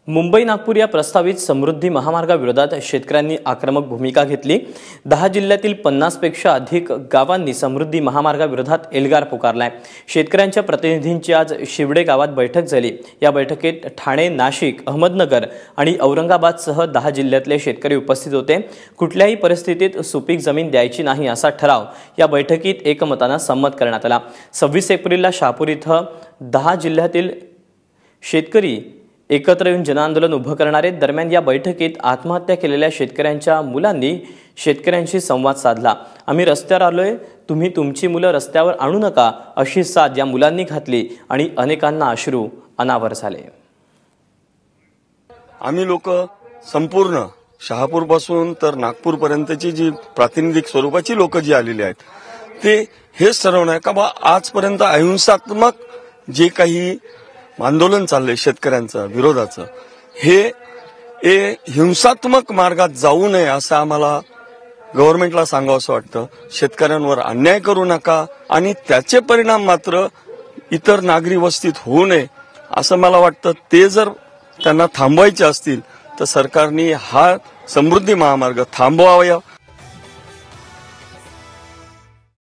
मुंबई नागपूर या प्रस्तावित समृद्धी महामार्गाविरोधात शेतकऱ्यांनी आक्रमक भूमिका घेतली। 10 जिल्ह्यातील 50 पेक्षा अधिक गावांनी समृद्धी महामार्गाविरोधात एल्गार पुकारलाय। शेतकऱ्यांच्या प्रतिनिधींची आज शिवडे गावात बैठक झाली। या बैठकीत ठाणे, नाशिक, अहमदनगर आणि औरंगाबादसह 10 जिल्ह्यातले शेतकरी उपस्थित होते। कुठल्याही परिस्थितीत सुपीक जमीन द्यायची नाही असा ठराव या बैठकीत एकमताने संमत करण्यात आला। 26 एप्रिलला शहापूर इथं 10 जिल्ह्यातील शेतकरी एकत्र येऊन जनआंदोलन उभं करणारे। दरम्यान या बैठकीत आत्महत्या केलेल्या शेतकऱ्यांच्या मुलांनी शेतकऱ्यांशी संवाद साधला। आम्ही रस्त्यावर आलोय, तुम्ही तुमची मुलं रस्त्यावर आणू नका अशी साद या मुलांनी घातली आणि अनेकांना अश्रू अनावर झाले। आम्ही लोक संपूर्ण शहापूर पासून तर नागपूर पर्यंतची जी प्रातिनिधिक स्वरूपाची लोक जी आलेली आहेत ते हेच ठरवणार का बा आजपर्यंत अहिंसात्मक जे काही आंदोलन चाललंय शेतकऱ्यांचं विरोधाचं हे हिंसात्मक मार्गात जाऊ नये असं आम्हाला गव्हर्नमेंटला सांगावंसं वाटतं। शेतकऱ्यांवर अन्याय करू नका आणि त्याचे परिणाम मात्र इतर नागरी वस्तीत होऊ नये असं मला वाटतं। ते जर त्यांना थांबवायचे असतील तर सरकारने हा समृद्धी महामार्ग थांबवावा